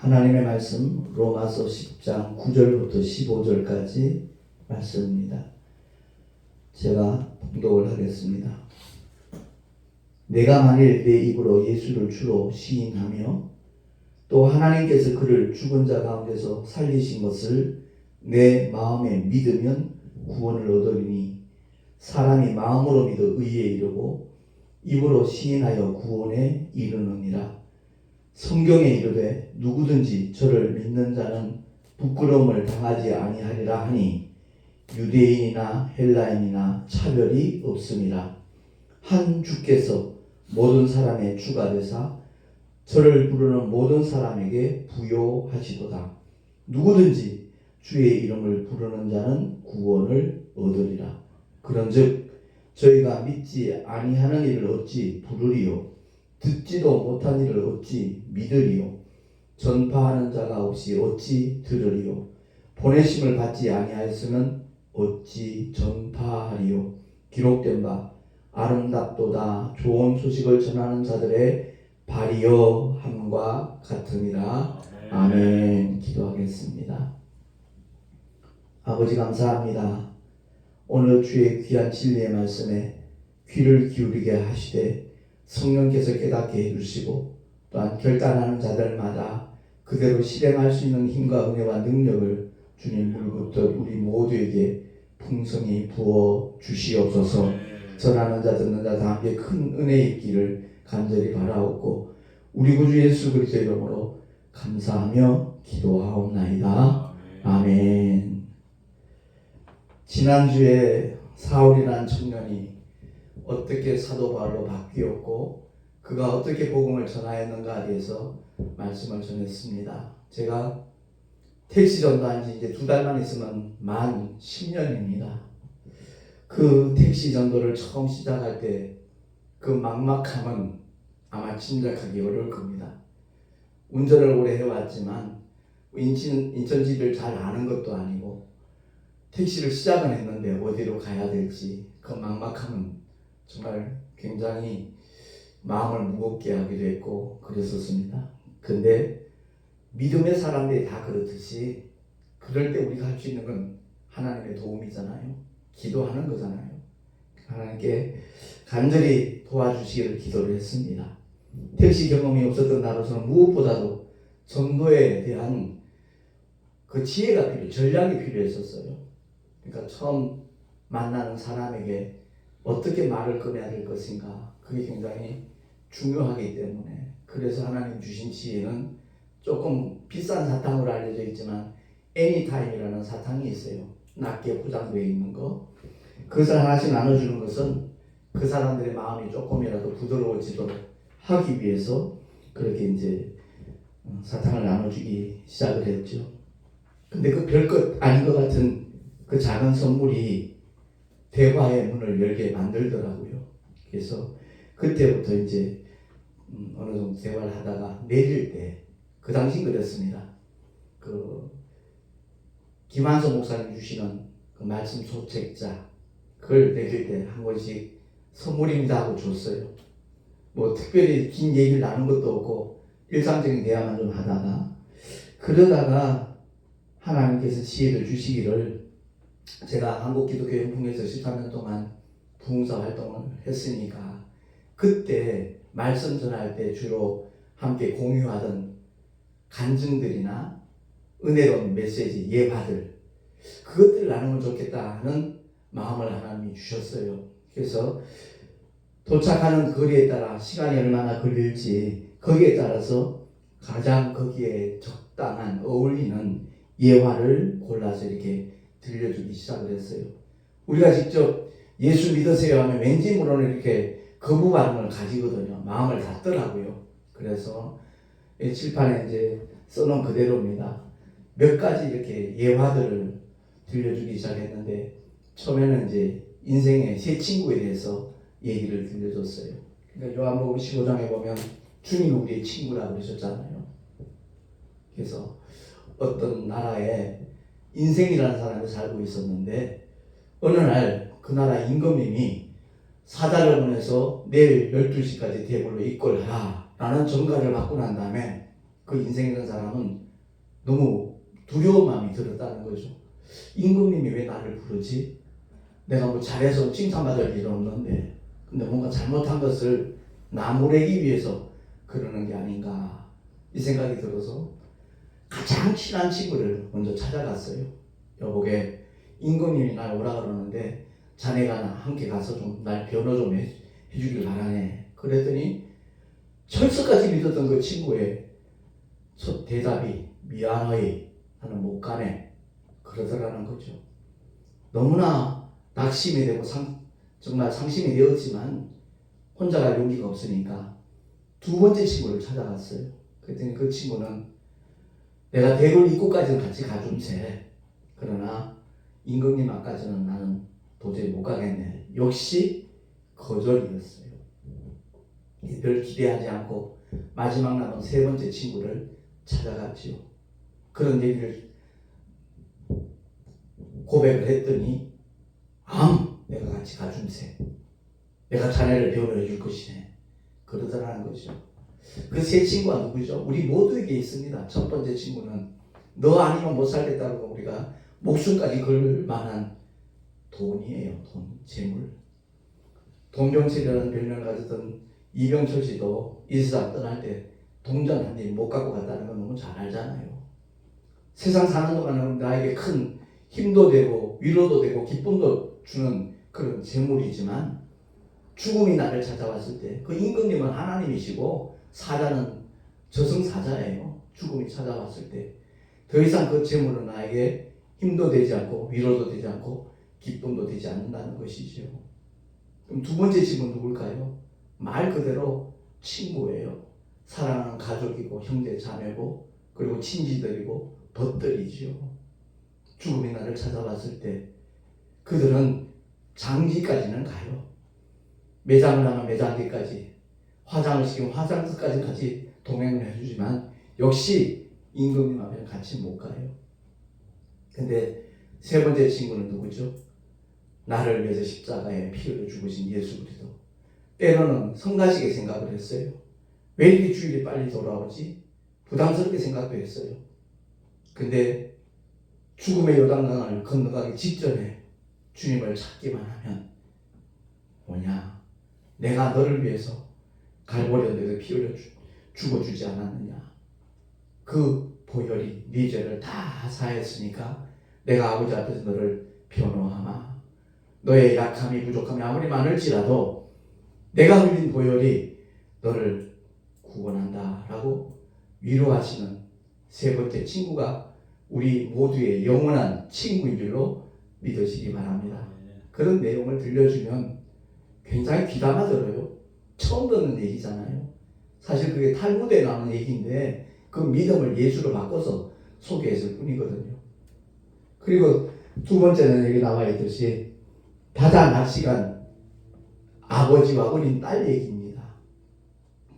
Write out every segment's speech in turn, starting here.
하나님의 말씀 로마서 10장 9절부터 15절까지 말씀입니다. 제가 봉독을 하겠습니다. 내가 만일 내 입으로 예수를 주로 시인하며 또 하나님께서 그를 죽은 자 가운데서 살리신 것을 내 마음에 믿으면 구원을 얻으리니 사람이 마음으로 믿어 의에 이르고 입으로 시인하여 구원에 이르느니라. 성경에 이르되 누구든지 저를 믿는 자는 부끄러움을 당하지 아니하리라 하니 유대인이나 헬라인이나 차별이 없음이라. 한 주께서 모든 사람의 주가 되사 저를 부르는 모든 사람에게 부요하시도다. 누구든지 주의 이름을 부르는 자는 구원을 얻으리라. 그런즉 저희가 믿지 아니하는 일을 어찌 부르리요? 듣지도 못한 일을 어찌 믿으리요? 전파하는 자가 없이 어찌 들으리요? 보내심을 받지 아니하였으면 어찌 전파하리요? 기록된 바 아름답도다 좋은 소식을 전하는 자들의 발이여 함과 같으니라. 아멘. 기도하겠습니다. 아버지 감사합니다. 오늘 주의 귀한 진리의 말씀에 귀를 기울이게 하시되 성령께서 깨닫게 해주시고 또한 결단하는 자들마다 그대로 실행할 수 있는 힘과 은혜와 능력을 주님 물부터 우리 모두에게 풍성히 부어 주시옵소서. 전하는 자 듣는 자 다 함께 큰 은혜 있기를 간절히 바라옵고 우리 구주 예수 그리스도 이름으로 감사하며 기도하옵나이다. 아멘. 지난주에 사울이라는 청년이 어떻게 사도 바울로 바뀌었고 그가 어떻게 복음을 전하였는가에 대해서 말씀을 전했습니다. 제가 택시 전도한 지 이제 2달만 있으면 만 10년입니다. 그 택시 전도를 처음 시작할 때 그 막막함은 아마 짐작하기 어려울 겁니다. 운전을 오래 해왔지만 인천지를 잘 아는 것도 아니고 택시를 시작은 했는데 어디로 가야 될지 그 막막함은 정말 굉장히 마음을 무겁게 하기도 했고 그랬었습니다. 근데 믿음의 사람들이 다 그렇듯이 그럴 때 우리가 할 수 있는 건 하나님의 도움이잖아요. 기도하는 거잖아요. 하나님께 간절히 도와주시기를 기도를 했습니다. 택시 경험이 없었던 나로서는 무엇보다도 전도에 대한 그 지혜가 전략이 필요했었어요. 그러니까 처음 만나는 사람에게 어떻게 말을 꺼내야 될 것인가 그게 굉장히 중요하기 때문에 그래서 하나님 주신 지혜는 조금 비싼 사탕으로 알려져 있지만 애니타임이라는 사탕이 있어요. 낮게 포장되어 있는 거. 그것을 하나씩 나눠주는 것은 그 사람들의 마음이 조금이라도 부드러워지도록 하기 위해서 그렇게 이제 사탕을 나눠주기 시작을 했죠. 근데 그 별것 아닌 것 같은 그 작은 선물이 대화의 문을 열게 만들더라고요. 그래서 그때부터 이제 어느 정도 대화를 하다가 내릴 때 그 당시 그랬습니다. 그 김한서 목사님 주시는 그 말씀 소책자 그걸 내릴 때 한 권씩 선물입니다 하고 줬어요. 뭐 특별히 긴 얘기를 나눈 것도 없고 일상적인 대화만 좀 하다가 그러다가 하나님께서 지혜를 주시기를 제가 한국기독교연풍에서 13년 동안 부흥사 활동을 했으니까 그때 말씀 전할 때 주로 함께 공유하던 간증들이나 은혜로운 메시지, 예화들 그것들을 나누면 좋겠다 하는 마음을 하나님이 주셨어요. 그래서 도착하는 거리에 따라 시간이 얼마나 걸릴지 거기에 따라서 가장 거기에 적당한 어울리는 예화를 골라서 이렇게 들려주기 시작을 했어요. 우리가 직접 예수 믿으세요 하면 왠지 모르는 이렇게 거부 반응을 가지거든요. 마음을 닫더라고요. 그래서 칠판에 이제 써놓은 그대로입니다. 몇 가지 이렇게 예화들을 들려주기 시작했는데 처음에는 이제 인생의 새 친구에 대해서 얘기를 들려줬어요. 그러니까 요한복음 15장에 보면 주님이 우리의 친구라고 그러셨잖아요. 그래서 어떤 나라에 인생이라는 사람이 살고 있었는데 어느 날 그 나라 임금님이 사자를 보내서 내일 12시까지 대궐로 입궐하라 라는 전가를 받고 난 다음에 그 인생이라는 사람은 너무 두려운 마음이 들었다는 거죠. 임금님이 왜 나를 부르지? 내가 뭐 잘해서 칭찬받을 일은 없는데, 근데 뭔가 잘못한 것을 나무래기 위해서 그러는 게 아닌가, 이 생각이 들어서 가장 친한 친구를 먼저 찾아갔어요. 여보게, 임금님이 날 오라 그러는데 자네가 나 함께 가서 좀 날 변호 좀 해주길 바라네. 그랬더니 철석같이 믿었던 그 친구의 첫 대답이 미안하이, 나는 못 가네, 그러더라는 거죠. 너무나 낙심이 되고 정말 상심이 되었지만 혼자 갈 용기가 없으니까 두 번째 친구를 찾아갔어요. 그랬더니 그 친구는 내가 대궐 입구까지는 같이 가줌세, 그러나 임금님 앞까지는 나는 도저히 못 가겠네. 역시 거절이었어요. 별 기대하지 않고 마지막 남은 세 번째 친구를 찾아갔지요. 그런 얘기를 고백을 했더니 내가 같이 가줌세, 내가 자네를 변호해 줄 것이네, 그러더라는 거죠. 그 세 친구가 누구죠? 우리 모두에게 있습니다. 첫 번째 친구는 너 아니면 못 살겠다고 우리가 목숨까지 걸 만한 돈이에요. 돈, 재물. 돈병철이라는 별명을 가졌던 이병철 씨도 이 세상 떠날 때 동전 한 입 못 갖고 갔다는 건 너무 잘 알잖아요. 세상 사는 동안은 나에게 큰 힘도 되고 위로도 되고 기쁨도 주는 그런 재물이지만 죽음이 나를 찾아왔을 때, 그 임금님은 하나님이시고 사자는 저승사자예요. 죽음이 찾아왔을 때 더 이상 그 재물은 나에게 힘도 되지 않고 위로도 되지 않고 기쁨도 되지 않는다는 것이죠. 그럼 두 번째 친구는 누굴까요? 말 그대로 친구예요. 사랑하는 가족이고 형제 자매고 그리고 친지들이고 벗들이지요. 죽음이 나를 찾아왔을 때 그들은 장지까지는 가요. 매장을 하면 매장지까지, 화장을 시키면 화장실까지 같이 동행을 해주지만 역시 임금님 앞에는 같이 못 가요. 근데 세 번째 친구는 누구죠? 나를 위해서 십자가에 피 흘려 죽으신 예수 그리스도. 때로는 성가시게 생각을 했어요. 왜 이렇게 주일이 빨리 돌아오지? 부담스럽게 생각도 했어요. 근데 죽음의 요단강을 건너가기 직전에 주님을 찾기만 하면 뭐냐? 내가 너를 위해서 갈보리온에서 피 흘려 죽어주지 않았느냐? 그 보혈이 네 죄를 다 사했으니까 내가 아버지 앞에서 너를 변호하마. 너의 약함이 부족함이 아무리 많을지라도 내가 흘린 보혈이 너를 구원한다 라고 위로하시는 세 번째 친구가 우리 모두의 영원한 친구인 줄로 믿으시기 바랍니다. 그런 내용을 들려주면 굉장히 귀담아 들어요. 처음 듣는 얘기잖아요. 사실 그게 탈무드에 나오는 얘기인데 그 믿음을 예수로 바꿔서 소개했을 뿐이거든요. 그리고 두 번째는 여기 나와 있듯이 바다 낚시간 아버지와 어린 딸 얘기입니다.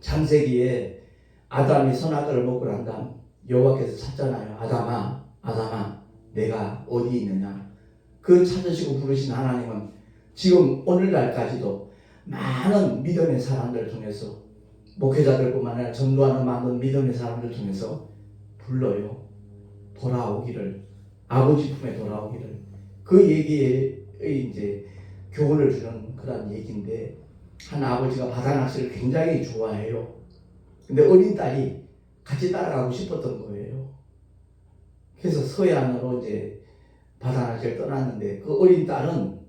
창세기에 아담이 선악과를 먹고 난 다음 여호와께서 찾잖아요. 아담아 내가 어디 있느냐. 그 찾으시고 부르신 하나님은 지금 오늘날까지도 많은 믿음의 사람들을 통해서, 목회자들뿐만 아니라 전도하는 많은 믿음의 사람들을 통해서 불러요. 돌아오기를, 아버지 품에 돌아오기를. 그 얘기에 이제 교훈을 주는 그런 얘기인데, 한 아버지가 바다 낚시를 굉장히 좋아해요. 근데 어린 딸이 같이 따라가고 싶었던 거예요. 그래서 서해안으로 이제 바다 낚시를 떠났는데 그 어린 딸은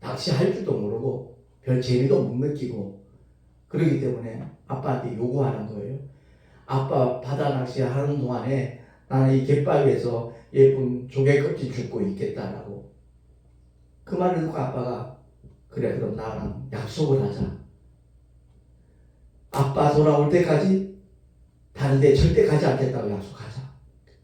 낚시할 줄도 모르고 별 재미도 못 느끼고 그러기 때문에 아빠한테 요구하는 거예요. 아빠 바다 낚시 하는 동안에 나는 이 갯바위에서 예쁜 조개 껍질 줍고 있겠다라고. 그 말을 듣고 아빠가 그래 그럼 나랑 약속을 하자. 아빠 돌아올 때까지 다른 데 절대 가지 않겠다고 약속하자.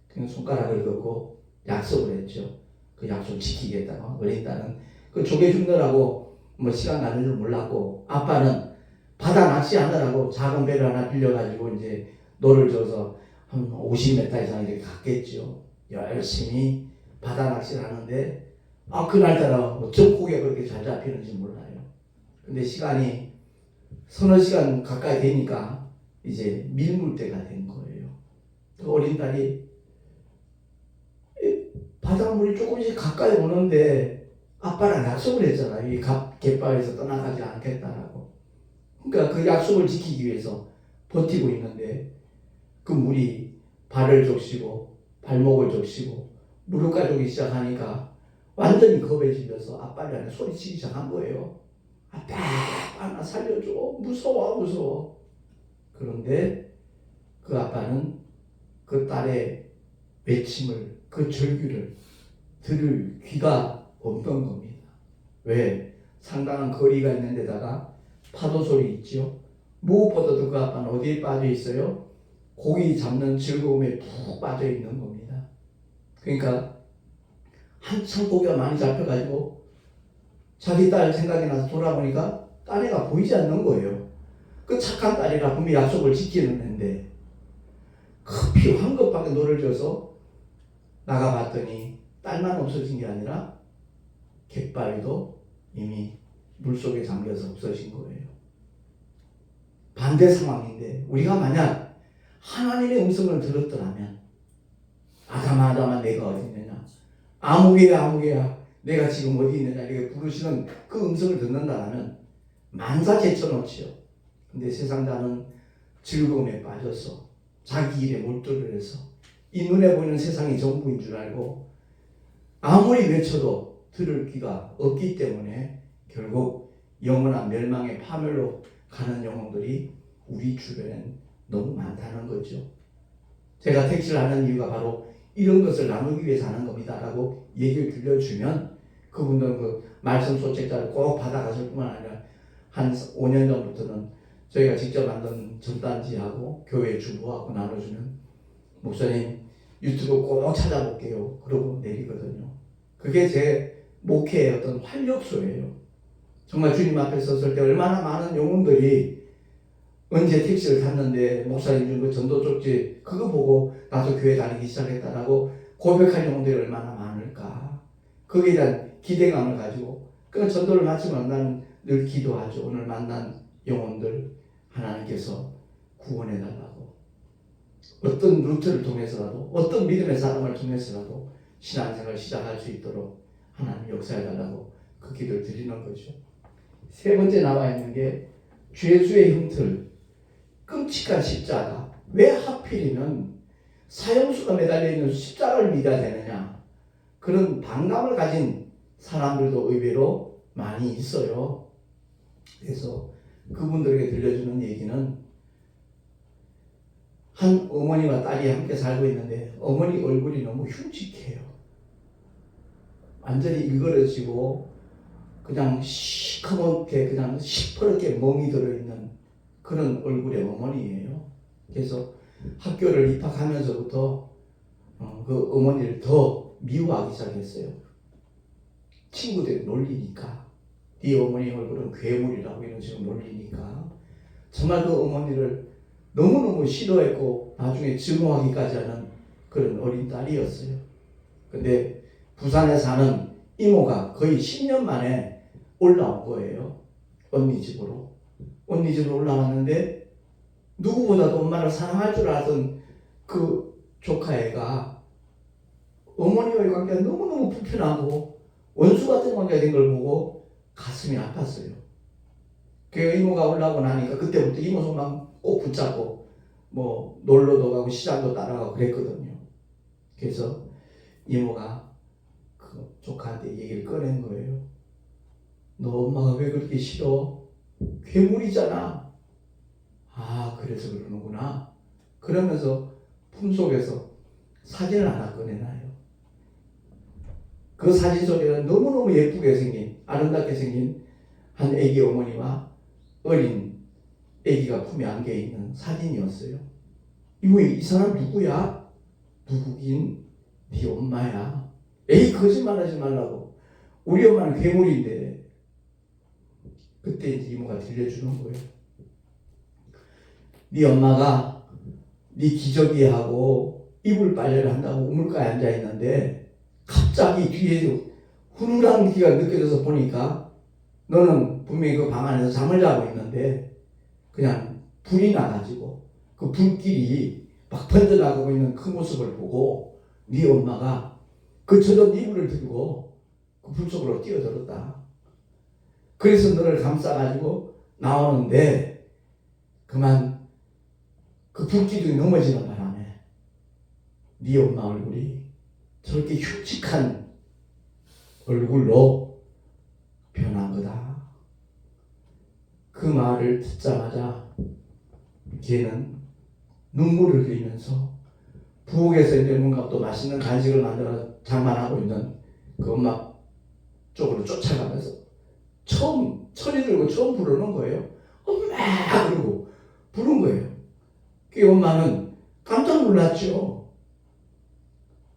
그냥 손가락을 걷고 약속을 했죠. 그 약속 지키겠다고. 어린 딸은 그 조개 줍느라고 뭐 시간 가는 줄 몰랐고, 아빠는 바다 낚시하느라고 작은 배를 하나 빌려가지고 이제 노를 져서 한 50m 이상 이렇게 갔겠죠. 열심히 바다 낚시를 하는데 그날따라 어쩜 고기가 그렇게 잘 잡히는지 몰라요. 근데 시간이 서너 시간 가까이 되니까 이제 밀물 때가 된 거예요. 그 어린 딸이 바닷물이 조금씩 가까이 오는데 아빠랑 약속을 했잖아요. 이 갯바위에서 떠나가지 않겠다라고. 그러니까 그 약속을 지키기 위해서 버티고 있는데 그 물이 발을 적시고 발목을 적시고 무릎 가족이 시작하니까 완전히 겁에 질려서 아빠를 소리치기 시작한 거예요. 아빠 나 살려줘. 무서워. 그런데 그 아빠는 그 딸의 외침을, 그 절규를 들을 귀가 없던 겁니다. 왜? 상당한 거리가 있는 데다가 파도 소리 있죠. 무엇보다도 그 아빠는 어디에 빠져 있어요? 고기 잡는 즐거움에 푹 빠져 있는 겁니다. 그러니까 한참 고기가 많이 잡혀가지고 자기 딸 생각이 나서 돌아보니까 딸애가 보이지 않는 거예요. 그 착한 딸이라 분명히 약속을 지키는 애인데 급히 황급하게 노를 져서 나가봤더니 딸만 없어진 게 아니라 갯바위도 이미 물속에 잠겨서 없어진 거예요. 반대 상황인데 우리가 만약 하나님의 음성을 들었더라면 아담아 내가 어디 있느냐, 아무개야 내가 지금 어디 있느냐 이렇게 부르시는 그 음성을 듣는다면 만사 제쳐놓지요. 근데 세상자는 즐거움에 빠져서 자기 일에 몰두를 해서 이 눈에 보이는 세상이 전부인 줄 알고 아무리 외쳐도 들을 귀가 없기 때문에 결국 영원한 멸망의 파멸로 가는 영혼들이 우리 주변엔 너무 많다는 거죠. 제가 택시를 하는 이유가 바로 이런 것을 나누기 위해서 하는 겁니다 라고 얘기를 들려주면 그분들은 그 말씀 소책자를 꼭 받아갔을 뿐만 아니라 한 5년 전부터는 저희가 직접 만든 전단지하고 교회 주부하고 나눠주면 목사님 유튜브 꼭 찾아볼게요 그러고 내리거든요. 그게 제 목회의 어떤 활력소예요. 정말 주님 앞에 섰을 때 얼마나 많은 영혼들이 언제 택시를 탔는데 목사님 준 그 전도 쪽지 그거 보고 나도 교회 다니기 시작했다라고 고백할 영혼들이 얼마나 많을까. 거기에 대한 기대감을 가지고 그 전도를 마치면 나는 늘 기도하죠. 오늘 만난 영혼들 하나님께서 구원해달라고. 어떤 루트를 통해서라도 어떤 믿음의 사람을 통해서라도 신앙생활을 시작할 수 있도록 하나님 역사해달라고 그 기도를 드리는 거죠. 세 번째 나와 있는 게 죄수의 흉틀, 끔찍한 십자가. 왜 하필이면 사형수가 매달려 있는 십자가를 믿어야 되느냐, 그런 반감을 가진 사람들도 의외로 많이 있어요. 그래서 그분들에게 들려주는 얘기는 한 어머니와 딸이 함께 살고 있는데 어머니 얼굴이 너무 흉측해요. 완전히 일그러지고 그냥 시커멓게 그냥 시퍼렇게 멍이 들어있는 그런 얼굴의 어머니예요. 그래서 학교를 입학하면서부터 그 어머니를 더 미워하기 시작했어요. 친구들이 놀리니까 네 어머니 얼굴은 괴물이라고 이런 식으로 놀리니까 정말 그 어머니를 너무너무 싫어했고 나중에 증오하기까지 하는 그런 어린 딸이었어요. 근데 부산에 사는 이모가 거의 10년 만에 올라온 거예요. 언니 집으로 올라왔는데 누구보다도 엄마를 사랑할 줄 알았던 그 조카애가 어머니와의 관계가 너무너무 불편하고 원수 같은 관계가 된 걸 보고 가슴이 아팠어요. 그 이모가 올라오고 나니까 그때부터 이모 손만 꼭 붙잡고 뭐 놀러도 가고 시장도 따라가고 그랬거든요. 그래서 이모가 그 조카한테 얘기를 꺼낸 거예요. 너 엄마가 왜 그렇게 싫어? 괴물이잖아. 아, 그래서 그러는구나. 그러면서 품속에서 사진을 하나 꺼내놔요. 그 사진 속에는 너무너무 예쁘게 생긴, 아름답게 생긴 한 애기 어머니와 어린 애기가 품에 안겨 있는 사진이었어요. 이 사람 누구야? 누구긴 네 엄마야. 에이, 거짓말하지 말라고. 우리 엄마는 괴물인데. 그때 이제 이모가 들려주는 거예요. 네 엄마가 네 기저귀하고 이불 빨래를 한다고 우물가에 앉아 있는데 갑자기 뒤에 훈훈한 기가 느껴져서 보니까 너는 분명히 그 방 안에서 잠을 자고 있는데 그냥 불이 나가지고 그 불길이 막 번져나가고 있는 그 모습을 보고 네 엄마가 그 젖은 이불을 들고 그 불 속으로 뛰어들었다. 그래서 너를 감싸가지고 나오는데 그만 그 불기둥이 넘어지는 바람에 네 엄마 얼굴이 저렇게 흉측한 얼굴로 변한 거다. 그 말을 듣자마자 걔는 눈물을 흘리면서 부엌에서 이제 뭔가 또 맛있는 간식을 만들어 장만하고 있는 그 엄마 쪽으로 쫓아가면서 처음 천이 들고 처음 부르는 거예요. 엄마 그러고 부른 거예요. 그 엄마는 깜짝 놀랐죠.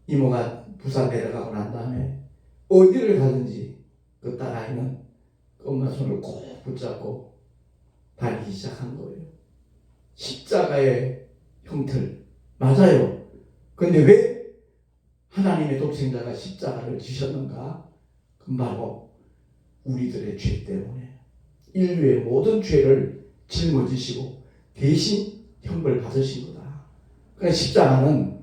이모가 부산 내려가고 난 다음에 어디를 가든지 그 딸아이는 그 엄마 손을 꼭 붙잡고 다니기 시작한 거예요. 십자가의 형틀 맞아요. 근데 왜 하나님의 독생자가 십자가를 지셨는가? 그 바로 우리들의 죄 때문에 인류의 모든 죄를 짊어지시고 대신 형벌 받으신 거다. 그러니까 십자가는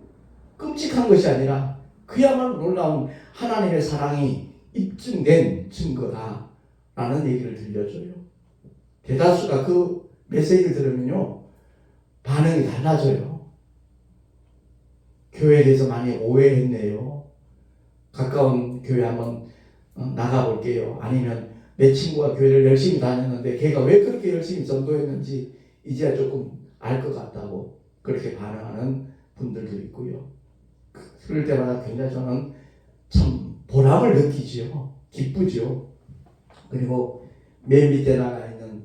끔찍한 것이 아니라 그야말로 놀라운 하나님의 사랑이 입증된 증거다라는 얘기를 들려줘요. 대다수가 그 메시지를 들으면요 반응이 달라져요. 교회에 대해서 많이 오해했네요. 가까운 교회 한번 나가볼게요. 아니면 내 친구가 교회를 열심히 다녔는데 걔가 왜 그렇게 열심히 전도했는지 이제야 조금 알 것 같다고 그렇게 반응하는 분들도 있고요. 그럴 때마다 굉장히 저는 참 보람을 느끼지요. 기쁘죠. 그리고 맨 밑에 나가 있는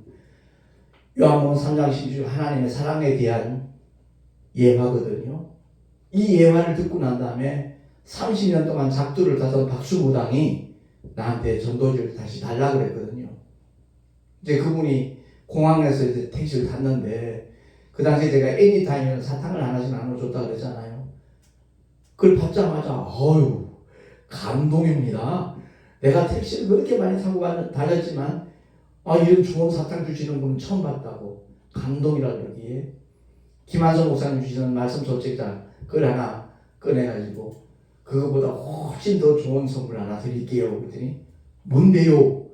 요한복음 3장 12절 하나님의 사랑에 대한 예화거든요. 이 예화를 듣고 난 다음에 30년 동안 작두를 타던 박수무당이 나한테 전도지를 다시 달라고 그랬거든요. 이제 그분이 공항에서 이제 택시를 탔는데 그 당시에 제가 애니타임에는 사탕을 하나씩 나눠줬다 그랬잖아요. 그걸 받자마자 어휴 감동입니다. 내가 택시를 그렇게 많이 타고 다녔지만 이런 좋은 사탕 주시는 분은 처음 봤다고 감동이라 그러기에 김한성 목사님 주시는 말씀 소책자 그걸 하나 꺼내가지고 그거보다 훨씬 더 좋은 선물 하나 드릴게요. 그랬더니 뭔데요?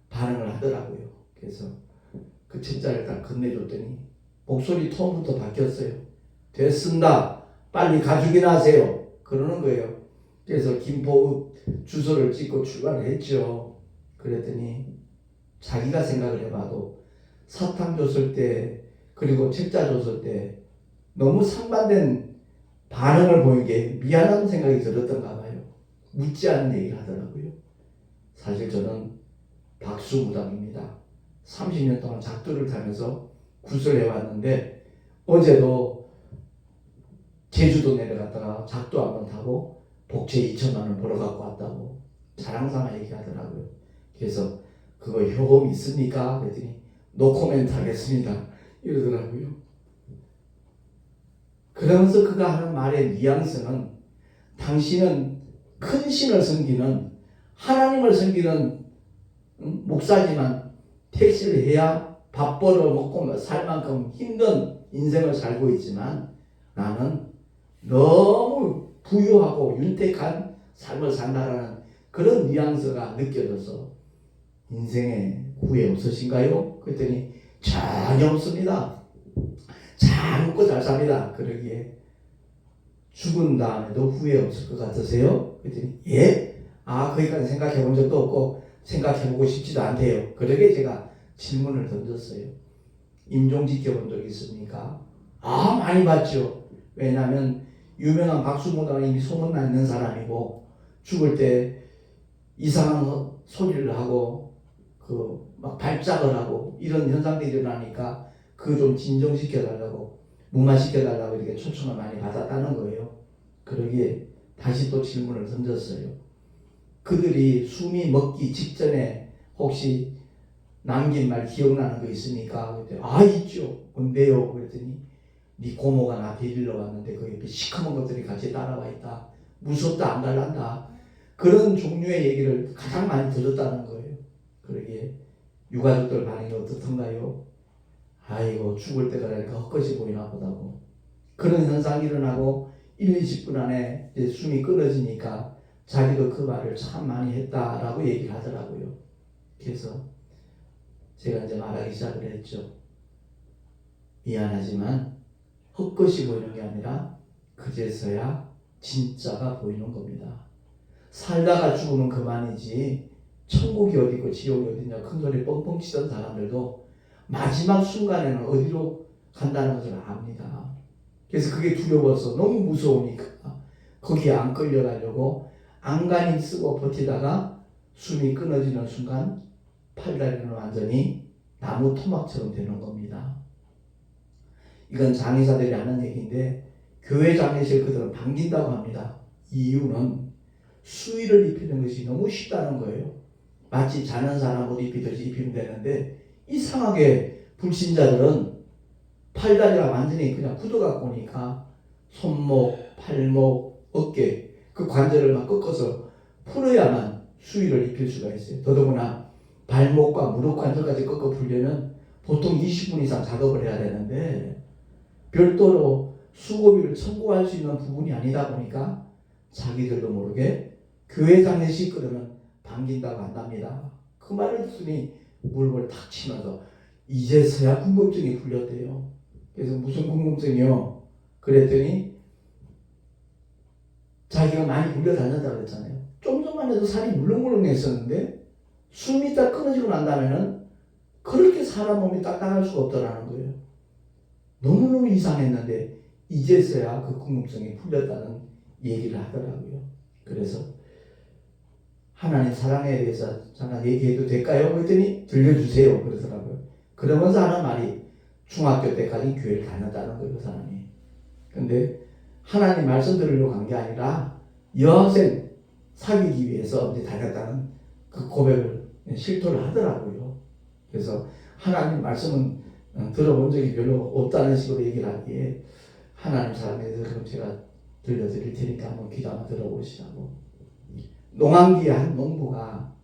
반응을 하더라고요. 그래서 그 책자를 딱 건네줬더니 목소리 톤부터 바뀌었어요. 됐습니다. 빨리 가죽이나 하세요. 그러는 거예요. 그래서 김포읍 주소를 찍고 출발을 했죠. 그랬더니 자기가 생각을 해봐도 사탕 줬을 때 그리고 책자 줬을 때 너무 상반된 반응을 보인 게 미안한 생각이 들었던가 봐요. 묻지 않은 얘기를 하더라고요. 사실 저는 박수무당입니다. 30년 동안 작두를 타면서 구슬해왔는데 어제도 제주도 내려갔다가 작두 한번 타고 복채 2천만 원 벌어갖고 왔다고 자랑삼아 얘기하더라고요. 그래서 그거 효험이 있습니까? 그랬더니 노코멘트 하겠습니다. 이러더라고요. 그러면서 그가 하는 말의 뉘앙스는 당신은 큰 신을 섬기는 하나님을 섬기는 목사지만 택시를 해야 밥 벌어 먹고 살 만큼 힘든 인생을 살고 있지만 나는 너무 부유하고 윤택한 삶을 산다라는 그런 뉘앙스가 느껴져서 인생에 후회 없으신가요? 그랬더니 전혀 없습니다. 잘 먹고 잘 삽니다. 그러기에 죽은 다음에도 후회 없을 것 같으세요? 그랬더니 예? 거기까지 생각해 본 적도 없고 생각해보고 싶지도 않대요. 그러게 제가 질문을 던졌어요. 임종 지켜본 적 있습니까? 많이 봤죠. 왜냐하면 유명한 박수무당이 이미 소문나 있는 사람이고 죽을 때 이상한 소리를 하고 막 발작을 하고 이런 현상들이 일어나니까 그거 좀 진정시켜달라고 무마시켜달라고 이렇게 초청을 많이 받았다는 거예요. 그러기에 다시 또 질문을 던졌어요. 그들이 숨이 먹기 직전에 혹시 남긴 말 기억나는 거 있습니까? 그랬더니 있죠. 뭔데요? 그랬더니 네 고모가 나 데리러 왔는데 그 옆에 시커먼 것들이 같이 따라와 있다. 무섭다 안 갈란다. 그런 종류의 얘기를 가장 많이 들었다는 거예요. 그러기에 유가족들 반응이 어떻던가요? 아이고 죽을 때가 되니까 헛것이 보이나 보다고 그런 현상이 일어나고 1, 20분 안에 이제 숨이 끊어지니까 자기도 그 말을 참 많이 했다라고 얘기를 하더라고요. 그래서 제가 이제 말하기 시작을 했죠. 미안하지만 헛것이 보이는 게 아니라 그제서야 진짜가 보이는 겁니다. 살다가 죽으면 그만이지 천국이 어디고 지옥이 어디냐 큰 소리 뻥뻥 치던 사람들도 마지막 순간에는 어디로 간다는 것을 압니다. 그래서 그게 두려워서 너무 무서우니까 거기에 안 끌려가려고 안간힘 쓰고 버티다가 숨이 끊어지는 순간 팔다리는 완전히 나무 토막처럼 되는 겁니다. 이건 장의사들이 하는 얘기인데 교회 장례실 그들은 반긴다고 합니다. 이유는 수의를 입히는 것이 너무 쉽다는 거예요. 마치 자는 사람 옷 입히듯이 입히면 되는데 이상하게 불신자들은 팔다리가 완전히 그냥 굳어갖고 오니까 손목, 팔목, 어깨 그 관절을 막 꺾어서 풀어야만 수의를 입힐 수가 있어요. 더더구나 발목과 무릎 관절까지 꺾어 풀려면 보통 20분 이상 작업을 해야 되는데 별도로 수고비를 청구할 수 있는 부분이 아니다 보니까 자기들도 모르게 교회 장례식 그러면 반긴다고 한답니다. 그 말을 듣더니 물을 탁 치면서 이제서야 궁금증이 풀렸대요. 그래서 무슨 궁금증이요? 그랬더니 자기가 많이 굴려다녔다고 그랬잖아요. 좀 전만 해도 살이 물렁물렁했었는데 숨이 딱 끊어지고 난다면은 그렇게 사람 몸이 딱딱할 수가 없더라는 거예요. 너무너무 이상했는데 이제서야 그 궁금증이 풀렸다는 얘기를 하더라고요. 그래서 하나님 사랑에 대해서 잠깐 얘기해도 될까요? 그랬더니 들려주세요 그러더라고요. 그러면서 하는 말이 중학교 때까지 교회를 다녔다는 거예요. 그 사람이. 근데 하나님 말씀 들으려고 간 게 아니라 여학생 사귀기 위해서 이제 다녔다는 그 고백을 실토를 하더라고요. 그래서 하나님 말씀은 들어본 적이 별로 없다는 식으로 얘기를 하기에 하나님 사랑에 대해서 그럼 제가 들려드릴 테니까 한번 귀 한번 들어보시라고. 농한기에 한 농부가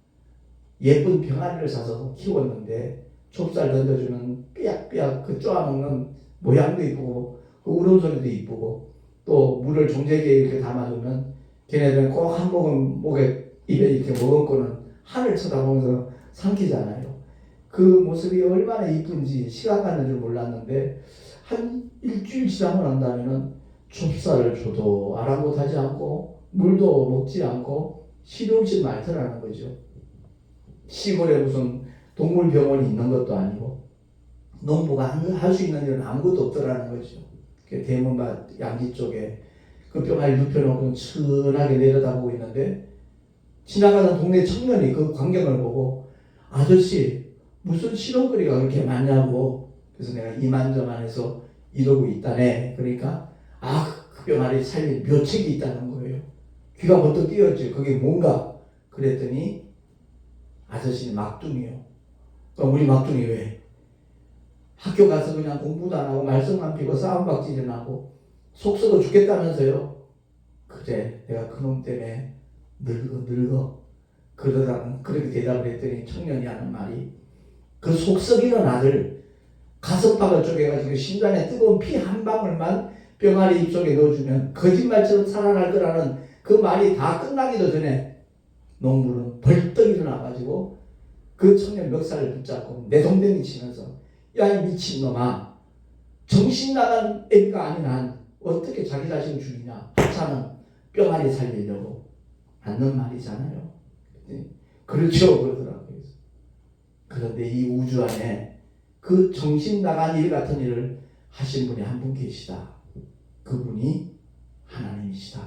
예쁜 병아리를 사서 키웠는데 좁쌀 던져주면 삐약삐약 그 쪼아먹는 모양도 이쁘고 그 울음소리도 이쁘고 또 물을 종재기에 이렇게 담아두면 걔네들은 꼭 한 모금 목에 입에 이렇게 머금고는 하늘 쳐다보면서 삼키잖아요. 그 모습이 얼마나 이쁜지 시간 가는 줄 몰랐는데 한 일주일 지나고 난다면은 좁쌀을 줘도 아랑곳하지 않고 물도 먹지 않고 실음실 말터라는 거죠. 시골에 무슨 동물병원이 있는 것도 아니고 농부가 할 수 있는 일은 아무것도 없더라는 거죠. 대문밭 양지 쪽에 그 병아리 눕혀놓고 천하게 내려다보고 있는데 지나가는 동네 청년이 그 광경을 보고 아저씨 무슨 실험거리가 그렇게 많냐고. 그래서 내가 이만저만해서 이러고 있다네. 그러니까 그 병아리 살릴 묘책이 있다는 거예요. 귀가 번쩍 띄었죠. 그게 뭔가 그랬더니 아저씨는 막둥이요. 우리 막둥이 왜? 학교 가서 그냥 공부도 안 하고 말썽만 피고 싸움박질을 하고 속 썩어 죽겠다면서요. 그래 내가 그놈 때문에 늙어 그러다 그렇게 대답을 했더니 청년이 하는 말이 그 속 썩이는 아들 가슴팍을 쪼개가지고 심장에 뜨거운 피 한 방울만 병아리 입속에 넣어주면 거짓말처럼 살아날 거라는 그 말이 다 끝나기도 전에 농부는 벌떡 일어나가지고 그 청년 멱살을 붙잡고 내동댕이 치면서 야 이 미친놈아 정신 나간 애가 아닌 한 어떻게 자기 자신을 죽이냐. 하찮은 병아리 살리려고 맞는 말이잖아요. 그렇죠 그러더라고요. 그런데 이 우주 안에 그 정신 나간 일 같은 일을 하신 분이 한 분 계시다. 그분이 하나님이시다.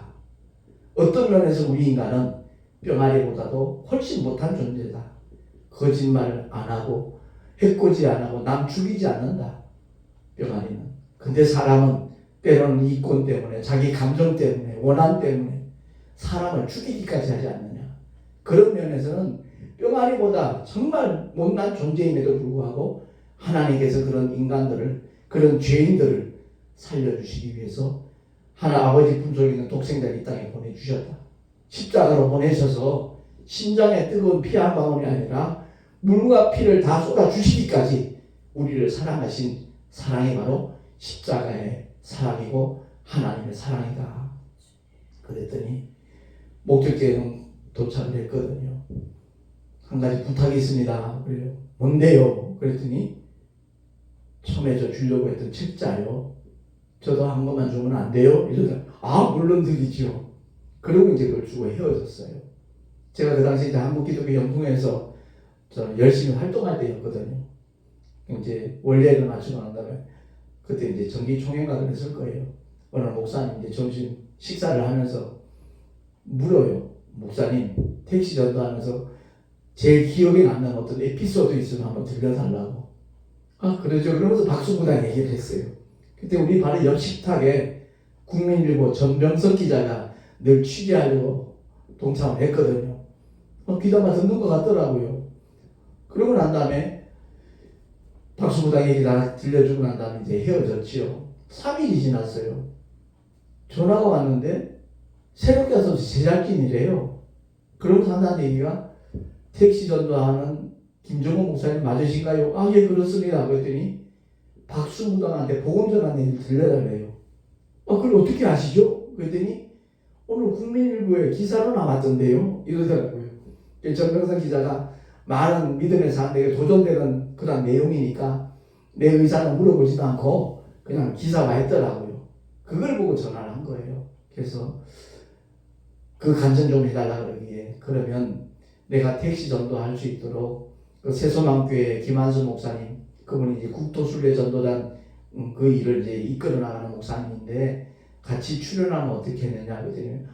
어떤 면에서 우리 인간은 병아리보다도 훨씬 못한 존재다. 거짓말 안 하고 해코지 안 하고 남 죽이지 않는다. 병아리는. 근데 사람은 때로는 이권 때문에 자기 감정 때문에 원한 때문에 사람을 죽이기까지 하지 않느냐. 그런 면에서는 병아리보다 정말 못난 존재임에도 불구하고 하나님께서 그런 인간들을 그런 죄인들을 살려주시기 위해서 하나 아버지 품속에 있는 독생자를 이 땅에 보내주셨다. 십자가로 보내셔서 심장에 뜨거운 피 한 방울이 아니라 물과 피를 다 쏟아주시기까지 우리를 사랑하신 사랑이 바로 십자가의 사랑이고 하나님의 사랑이다. 그랬더니 목적지에 도착을 했거든요. 한 가지 부탁이 있습니다. 그래요. 뭔데요? 그랬더니 처음에 저 주려고 했던 책자요. 저도 한 번만 주면 안 돼요? 이러더니 물론 드리죠. 그러고 이제 그걸 주고 헤어졌어요. 제가 그 당시 이제 한국기독교연풍회에서 저 열심히 활동할 때였거든요. 이제 원래를 맞추고 난 다음에 그때 이제 정기총회가 그랬을 거예요. 어느 목사님 이제 점심 식사를 하면서 물어요. 목사님 택시 전도하면서 제일 기억에 남는 어떤 에피소드 있으면 한번 들려달라고. 그러죠. 그러면서 박수부당 얘기를 했어요. 그때 우리 바로 옆 식탁에 국민일보 전병석 기자가 늘 취재하려고 동참을 했거든요. 귀담아 듣는 것 같더라고요. 그러고 난 다음에 박수부당 얘기 다 들려주고 난 다음에 이제 헤어졌지요. 3일이 지났어요. 전화가 왔는데 새롭게 와서 제작진이래요. 그러면서 한다는 얘기가 택시 전도하는 김정은 목사님 맞으신가요? 예, 그렇습니다. 그랬더니 박수무당한테 복음 전하는 얘기를 들려달래요. 그걸 어떻게 아시죠? 그랬더니 오늘 국민일보에 기사로 나왔던데요. 이러더라고요. 전병선 기자가 많은 믿음의 사람들에게 도전되는 그런 내용이니까 내 의사는 물어보지도 않고 그냥 기사화했더라고요. 그걸 보고 전화를 한 거예요. 그래서 그 간증 좀 해달라 그러기에 그러면 내가 택시 전도할 수 있도록 그 새소망교회 김한수 목사님, 그분이 이제 국토순례 전도단 그 일을 이제 이끌어 나가는 목사님인데 같이 출연하면 어떻게 했느냐 그랬더니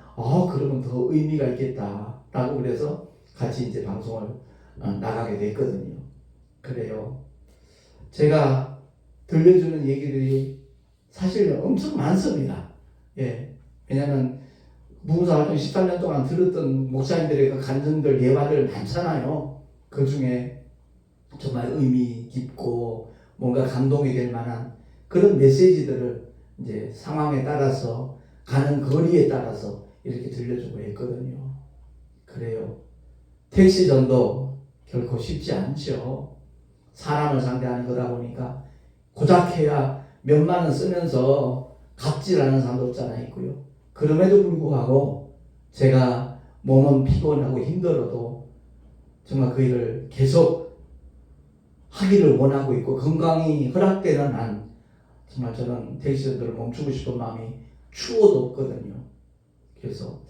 그러면 더 의미가 있겠다라고 그래서 같이 이제 방송을 나가게 됐거든요. 그래요. 제가 들려주는 얘기들이 사실 엄청 많습니다. 예. 왜냐하면 무무사 활동 13년 동안 들었던 목사님들의 그 간증들, 예화들 많잖아요. 그 중에 정말 의미 깊고 뭔가 감동이 될 만한 그런 메시지들을 이제 상황에 따라서 가는 거리에 따라서 이렇게 들려주고 했거든요. 그래요. 택시 전도 결코 쉽지 않죠. 사람을 상대하는 거다 보니까 고작 해야 몇만 원 쓰면서 갑질하는 사람도 없잖아 있고요. 그럼에도 불구하고 제가 몸은 피곤하고 힘들어도 정말 그 일을 계속 하기를 원하고 있고 건강이 허락되는 한 정말 저는 택시 전도를 멈추고 싶은 마음이 추워도 없거든요. 그래서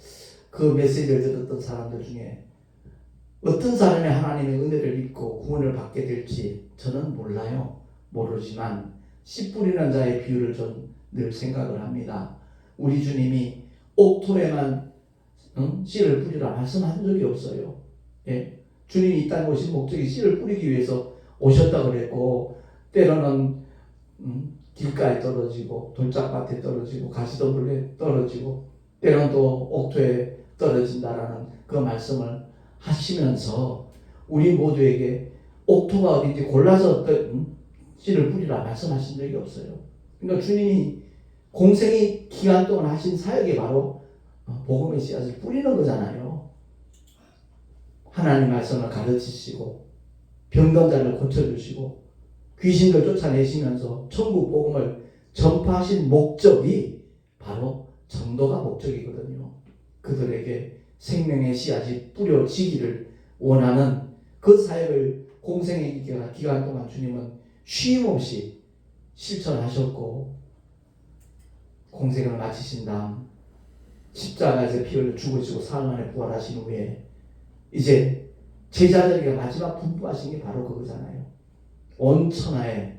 그 메시지를 들었던 사람들 중에 어떤 사람이 하나님의 은혜를 입고 구원을 받게 될지 저는 몰라요. 모르지만 씨 뿌리는 자의 비유를 전 늘 생각을 합니다. 우리 주님이 옥토에만 씨를 뿌리라 말씀한 적이 없어요. 예? 주님이 이 땅에 오신 목적이 씨를 뿌리기 위해서 오셨다 그랬고 때로는 길가에 떨어지고 돌짝밭에 떨어지고 가시덤불에 떨어지고 때로는 또 옥토에 떨어진다라는 그 말씀을 하시면서 우리 모두에게 옥토가 어딘지 골라서 씨를 뿌리라 말씀하신 적이 없어요. 그러니까 주님이 공생의 기간 동안 하신 사역이 바로 복음의 씨앗을 뿌리는 거잖아요. 하나님 말씀을 가르치시고 병든 자를 고쳐주시고 귀신들 쫓아내시면서 천국 복음을 전파하신 목적이 바로 전도가 목적이거든요. 그들에게 생명의 씨앗이 뿌려지기를 원하는 그 사역을 공생의 기간 동안 주님은 쉼없이 실천하셨고 공생을 마치신 다음 십자가에서 피 흘려 죽으시고 사흘 만에 부활하신 후에 이제 제자들에게 마지막 분부하신 게 바로 그거잖아요. 온 천하에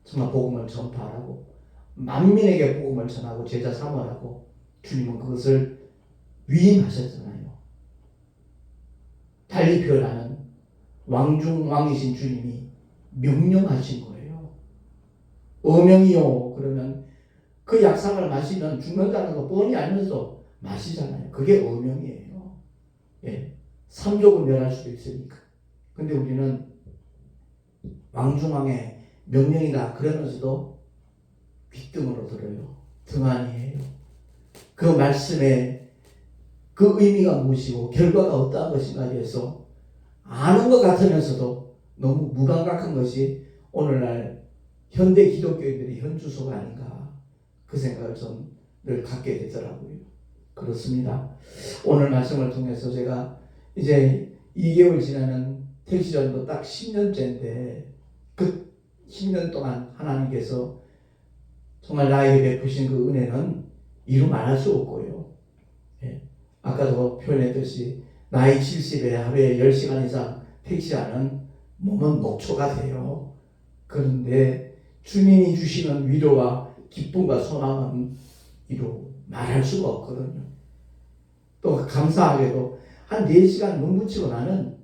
정말 복음을 전파하라고 만민에게 복음을 전하고 제자 삼으라고 주님은 그것을 위임하셨잖아요. 달리 표현하면 왕중왕이신 주님이 명령하신 거예요. 어명이요 그러면 그 약상을 마시면 죽는다는 거 뻔히 알면서 마시잖아요. 그게 어명이에요. 예. 삼족을 멸할 수도 있으니까. 근데 우리는 왕중왕의 명령이다 그러면서도 귓등으로 들어요. 등한이에요. 그 말씀의 그 의미가 무엇이고 결과가 어떠한 것인가에 대해서 아는 것 같으면서도 너무 무감각한 것이 오늘날 현대 기독교인들의 현주소가 아닌가 그 생각을 좀 늘 갖게 되더라고요. 그렇습니다. 오늘 말씀을 통해서 제가 이제 2개월 지나는 택시전도 딱 10년째인데 그 10년 동안 하나님께서 정말 나에게 베푸신 그 은혜는 이루 말할 수 없고요. 예. 아까도 표현했듯이 나이 70에 하루에 10시간 이상 택시하는 몸은 녹초가 돼요. 그런데 주님이 주시는 위로와 기쁨과 소망은 이루 말할 수가 없거든요. 또 감사하게도 한 4시간 눈 붙이고 나면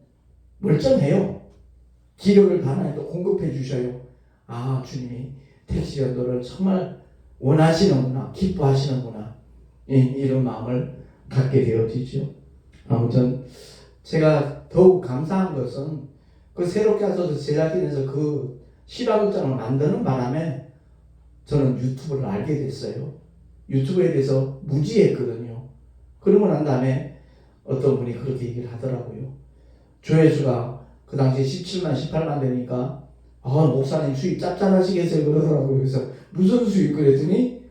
멀쩡해요. 기력을 하나님도 공급해 주셔요. 아, 주님이 택시 연도를 정말 원하시는구나, 기뻐하시는구나, 이런 마음을 갖게 되어지죠. 아무튼 제가 더욱 감사한 것은 그 새롭게 하셔서 제작진에서 그 실화극장을 만드는 바람에 저는 유튜브를 알게 됐어요. 유튜브에 대해서 무지했거든요. 그러고 난 다음에 어떤 분이 그렇게 얘기를 하더라고요. 조회수가 그 당시에 17만, 18만 되니까 목사님 수입 짭짤하시겠어요 그러더라고요. 그래서 무슨 수입 그랬더니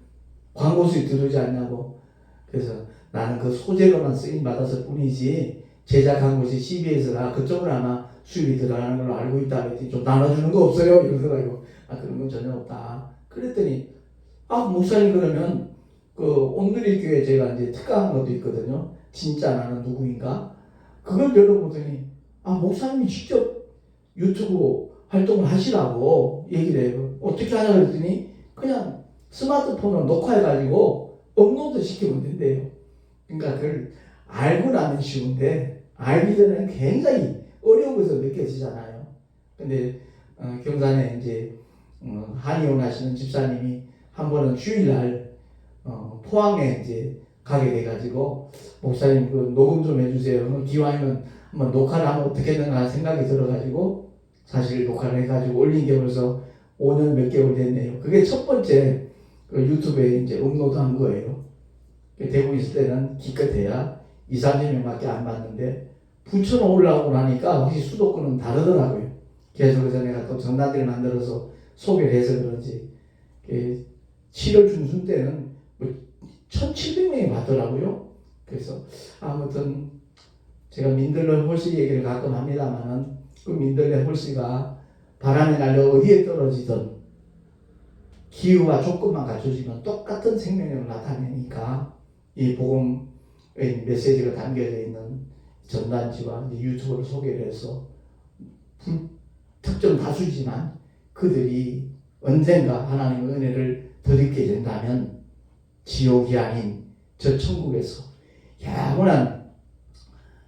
광고 수입 들어오지 않냐고. 그래서 나는 그 소재로만 쓰임 받았을 뿐이지 제작한 곳이 CBS라 그쪽으로 아마 수입이 들어가는 걸로 알고 있다 그랬더니 좀 나눠주는 거 없어요? 이러더라고요. 그런 건 전혀 없다. 그랬더니 목사님 그러면 그 온누리교회 제가 이제 특강한 것도 있거든요. 진짜 나는 누구인가? 그걸 열어보더니 목사님이 직접 유튜브 활동을 하시라고 얘기를 해요. 어떻게 하냐 그랬더니 그냥 스마트폰으로 녹화해가지고 업로드 시키면 된대요. 그러니까 그걸 알고 나면 쉬운데 알기 전에는 굉장히 어려운 것으로 느껴지잖아요. 근데 경산에 이제 한의원 하시는 집사님이 한 번은 주일날 포항에 이제 가게 돼가지고 목사님 그 녹음 좀 해주세요. 기왕이면 한번 녹화를 하면 어떻겠는가 생각이 들어가지고 사실 녹화를 해가지고 올린 게 벌써 5년 몇 개월 됐네요. 그게 첫 번째 그 유튜브에 이제 업로드한 거예요. 되고 있을 때는 기껏해야 2, 30명밖에 안 봤는데 붙여놓으려고 하니까 혹시 수도권은 다르더라고요. 그래서 내가 또 전단지를 만들어서 소개를 해서 그런지 7월 중순 때는 1,700명이 봤더라고요. 그래서 아무튼 제가 민들레 홀씨 얘기를 가끔 합니다만은 그 민들레 홀씨가 바람에 날려 어디에 떨어지든 기후와 조건만 갖춰지면 똑같은 생명력을 나타내니까 이 복음의 메시지가 담겨져 있는 전단지와 유튜브를 소개를 해서 특정 다수지만 그들이 언젠가 하나님의 은혜를 덧입게 된다면 지옥이 아닌 저 천국에서 영원한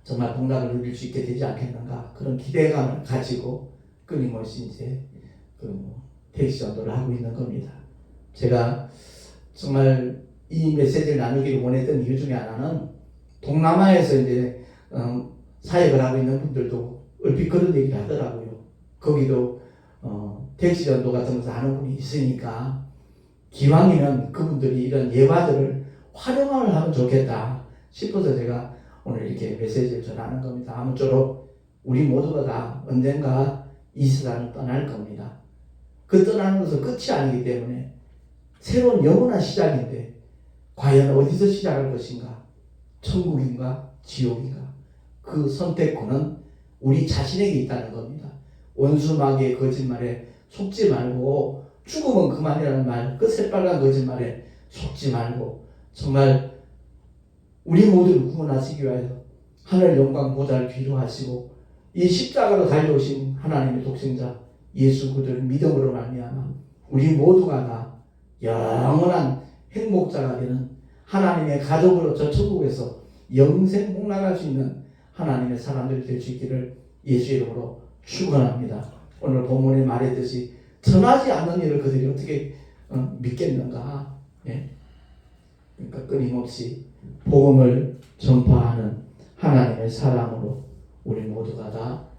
정말 복락을 누릴 수 있게 되지 않겠는가 그런 기대감을 가지고 끊임없이 이제 택시 전도를 하고 있는 겁니다. 제가 정말 이 메시지를 나누기를 원했던 이유 중에 하나는 동남아에서 이제 사역을 하고 있는 분들도 얼핏 그런 얘기를 하더라고요. 거기도 택시 전도 같은 것을 하는 분이 있으니까 기왕이면 그분들이 이런 예화들을 활용을 하면 좋겠다 싶어서 제가 오늘 이렇게 메시지를 전하는 겁니다. 아무쪼록 우리 모두가 다 언젠가 이 세상을 떠날 겁니다. 그 떠나는 것은 끝이 아니기 때문에 새로운 영원한 시작인데 과연 어디서 시작할 것인가? 천국인가? 지옥인가? 그 선택권은 우리 자신에게 있다는 겁니다. 원수 마귀의 거짓말에 속지 말고 죽으면 그만이라는 말, 그 새빨간 거짓말에 속지 말고 정말 우리 모두를 구원하시기 위하여 하늘 영광 보좌를 뒤로하시고 이 십자가로 달려오신 하나님의 독생자 예수 그리스도를 믿음으로 말미암아 우리 모두가 다 영원한 행복자가 되는 하나님의 가족으로 저 천국에서 영생 복락할 수 있는 하나님의 사람들이 될 수 있기를 예수 이름으로 축원합니다. 오늘 본문에 말했듯이 전하지 않는 일을 그들이 어떻게 믿겠는가? 예? 그러니까 끊임없이 복음을 전파하는 하나님의 사랑으로 우리 모두가 다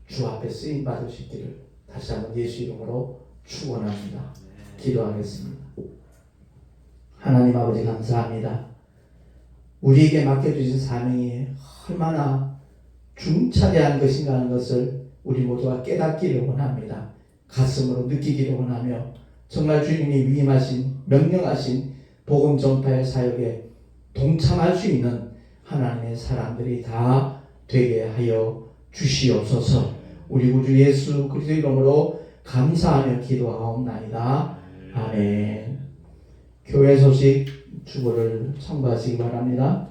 주 앞에 쓰임 받을 수 있기를 다시 한번 예수 이름으로 축원합니다. 기도하겠습니다. 하나님 아버지 감사합니다. 우리에게 맡겨주신 사명이 얼마나 중차대한 것인가 하는 것을 우리 모두가 깨닫기를 원합니다. 가슴으로 느끼기를 원하며 정말 주님이 위임하신 명령하신 복음 전파의 사역에 동참할 수 있는 하나님의 사람들이 다 되게 하여 주시옵소서. 우리 구주 예수 그리스도의 이름으로 감사하며 기도하옵나이다. 아멘. 교회 소식 주보를 참고하시기 바랍니다.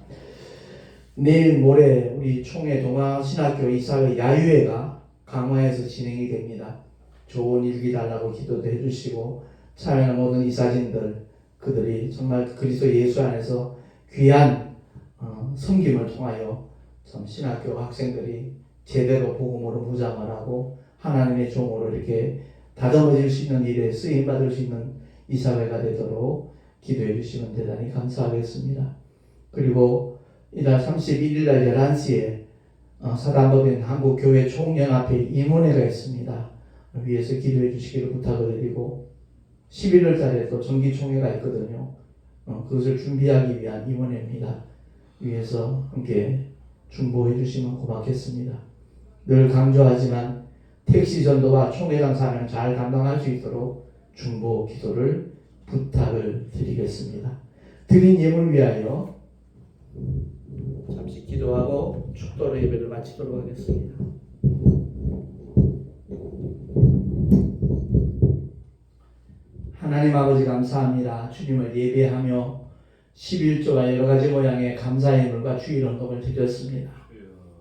내일 모레 우리 총회 동아신학교 이사회 야유회가 강화에서 진행이 됩니다. 좋은 일기 달라고 기도도 해주시고 참여하는 모든 이사진들 그들이 정말 그리스도 예수 안에서 귀한 섬김을 통하여 참 신학교 학생들이 제대로 복음으로 무장을 하고 하나님의 종으로 이렇게 다듬어질 수 있는 일에 쓰임받을 수 있는 이사회가 되도록 기도해 주시면 대단히 감사하겠습니다. 그리고 이달 31일 날 11시에 사단법인 한국교회 총연합회 임원회가 있습니다. 위에서 기도해 주시기를 부탁을 드리고 11월 달에 또 정기총회가 있거든요. 그것을 준비하기 위한 임원회입니다. 위에서 함께 중보해 주시면 고맙겠습니다. 늘 강조하지만 택시 전도와 총회장 사명 잘 감당할 수 있도록 중보 기도를 부탁을 드리겠습니다. 드린 예물 위하여 잠시 기도하고 축도로 예배를 마치도록 하겠습니다. 하나님 아버지 감사합니다. 주님을 예배하며 11조와 여러가지 모양의 감사의 예물과 주일 헌금을 드렸습니다.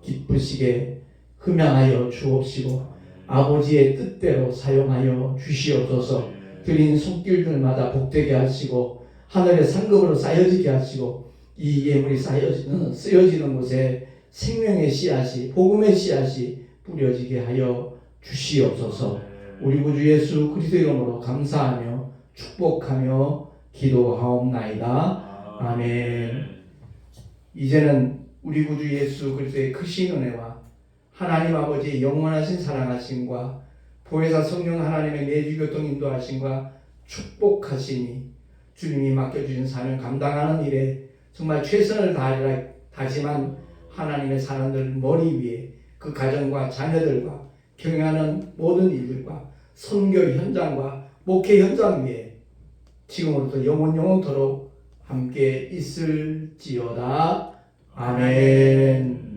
기쁘시게 흠양하여 주옵시고 아버지의 뜻대로 사용하여 주시옵소서. 드린 손길들마다 복되게 하시고 하늘의 상급으로 쌓여지게 하시고 이 예물이 쓰여지는 곳에 생명의 씨앗이 복음의 씨앗이 뿌려지게 하여 주시옵소서. 우리 구주 예수 그리스도 이름으로 감사하며 축복하며 기도하옵나이다. 아멘. 이제는 우리 구주 예수 그리스도의 크신 은혜와 하나님 아버지의 영원하신 사랑하심과 보혜사 성령 하나님의 내주교통 인도하심과 축복하심이 주님이 맡겨주신 사명 감당하는 일에 정말 최선을 다하리라 다짐한 하나님의 사람들 머리 위에 그 가정과 자녀들과 경영하는 모든 일들과 선교 현장과 목회 현장 위에 지금으로부터 영원토록 함께 있을지어다. 아멘.